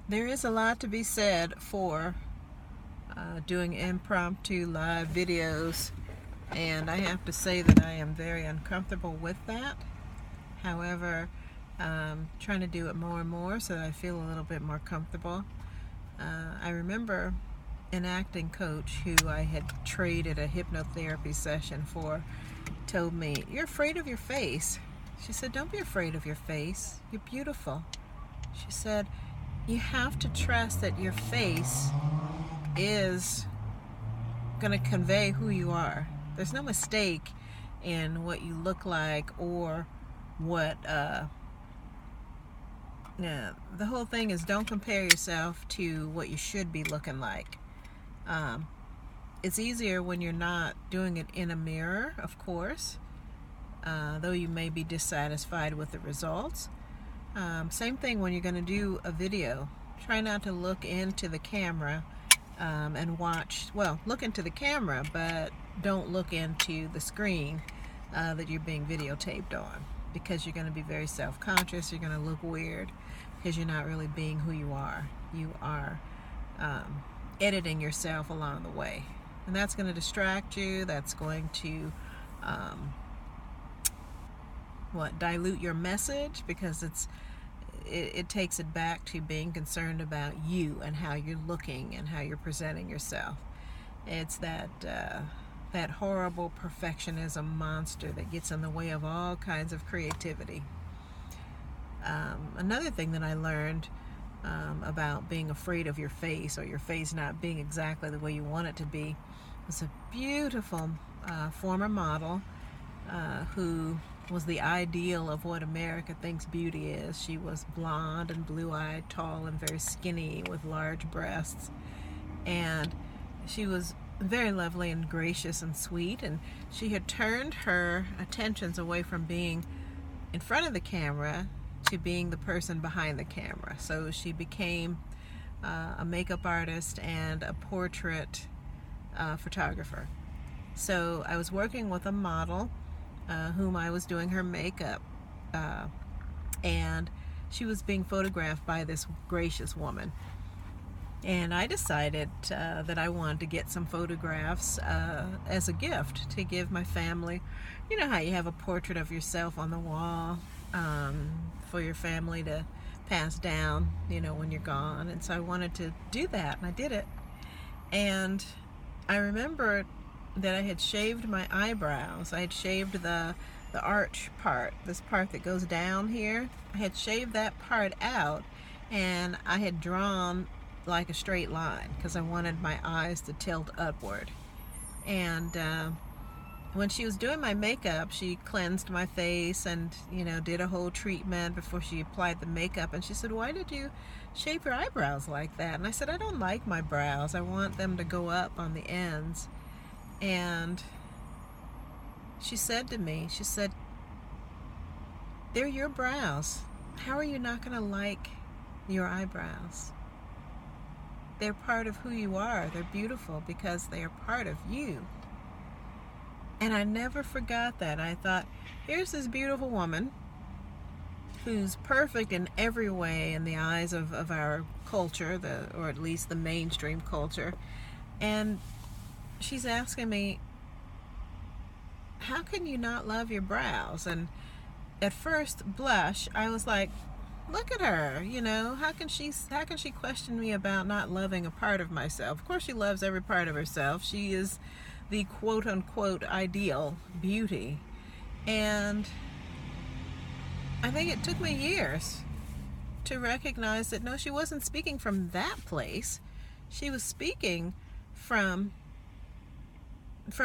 There is a lot to be said for doing impromptu live videos, and I have to say that I am very uncomfortable with that. However, trying to do it more and more so that I feel a little bit more comfortable. I remember an acting coach who I had traded a hypnotherapy session for told me, "You're afraid of your face." She said, "Don't be afraid of your face. You're beautiful." She said, "You have to trust that your face is going to convey who you are. There's no mistake in what you look like or what yeah, the whole thing is don't compare yourself to what you should be looking like. um, it's easier when you're not doing it in a mirror, of course, though you may be dissatisfied with the results. Same thing when you're going to do a video. Try not to look into the camera and watch, well, look into the camera, but don't look into the screen that you're being videotaped on, because you're going to be very self-conscious. You're going to look weird because you're not really being who you are. You are editing yourself along the way, and that's going to distract you. That's going to dilute your message, because it takes it back to being concerned about you and how you're looking and how you're presenting yourself. It's that horrible perfectionism monster that gets in the way of all kinds of creativity. Another thing that I learned about being afraid of your face, or your face not being exactly the way you want it to be, was a beautiful former model who was the ideal of what America thinks beauty is. She was blonde and blue-eyed, tall and very skinny with large breasts, and she was very lovely and gracious and sweet, and she had turned her attentions away from being in front of the camera to being the person behind the camera. So she became a makeup artist and a portrait photographer. So I was working with a model whom I was doing her makeup, and she was being photographed by this gracious woman. And I decided that I wanted to get some photographs as a gift to give my family. You know how you have a portrait of yourself on the wall for your family to pass down, when you're gone. And so I wanted to do that, and I did it. And I remember that I had shaved my eyebrows. I had shaved the arch part, this part that goes down here. I had shaved that part out, and I had drawn like a straight line because I wanted my eyes to tilt upward. And when she was doing my makeup, she cleansed my face and did a whole treatment before she applied the makeup. And she said, "Why did you shape your eyebrows like that?" And I said, "I don't like my brows. I want them to go up on the ends." And she said to me, she said, "They're your brows. How are you not going to like your eyebrows? They're part of who you are. They're beautiful because they are part of you." And I never forgot that. I thought, here's this beautiful woman who's perfect in every way in the eyes of our culture, or at least the mainstream culture. And she's asking me, how can you not love your brows? And at first blush, I was like, look at her, how can she question me about not loving a part of myself? Of course she loves every part of herself. She is the quote-unquote ideal beauty. And I think it took me years to recognize that no, she wasn't speaking from that place. She was speaking from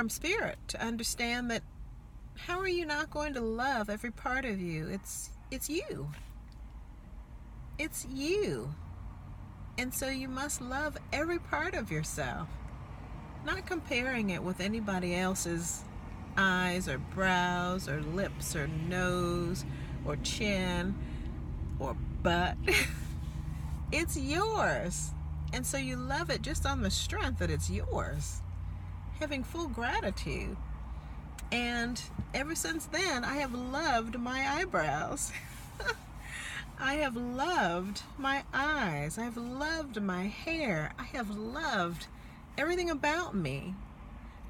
spirit, to understand that how are you not going to love every part of you? It's you. It's you. And so you must love every part of yourself, not comparing it with anybody else's eyes or brows or lips or nose or chin or butt. It's yours. And so you love it just on the strength that it's yours, having full gratitude. And ever since then, I have loved my eyebrows. I have loved my eyes. I've loved my hair. I have loved everything about me.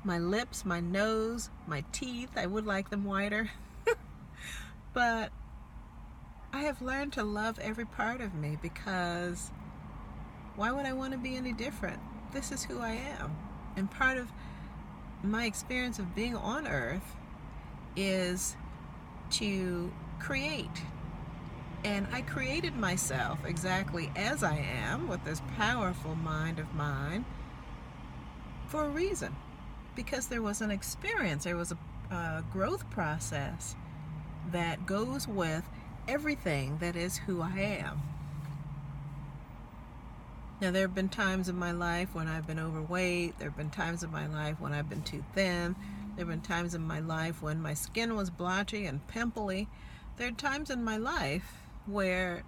My lips, my nose, my teeth. I would like them whiter. But I have learned to love every part of me, because why would I want to be any different? This is who I am. And part of my experience of being on earth is to create. And I created myself exactly as I am, with this powerful mind of mine, for a reason. Because there was an experience, there was a growth process that goes with everything that is who I am. Now, there have been times in my life when I've been overweight. There have been times in my life when I've been too thin. There have been times in my life when my skin was blotchy and pimply. There are times in my life where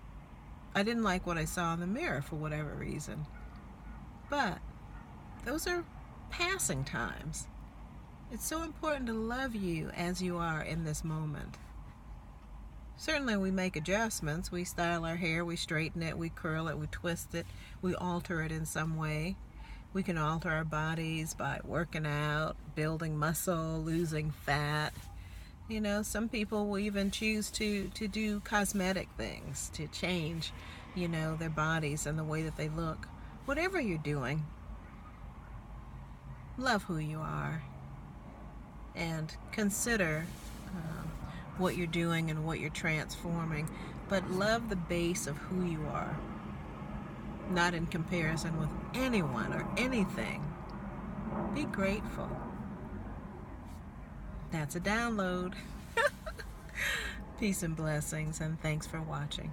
I didn't like what I saw in the mirror for whatever reason. But those are passing times. It's so important to love you as you are in this moment. Certainly we make adjustments. We style our hair, we straighten it, we curl it, we twist it, we alter it in some way. We can alter our bodies by working out, building muscle, losing fat. You know, some people will even choose to do cosmetic things to change, their bodies and the way that they look. Whatever you're doing, love who you are and consider what you're doing and what you're transforming, but love the base of who you are, not in comparison with anyone or anything. Be grateful. That's a download. Peace and blessings, and thanks for watching.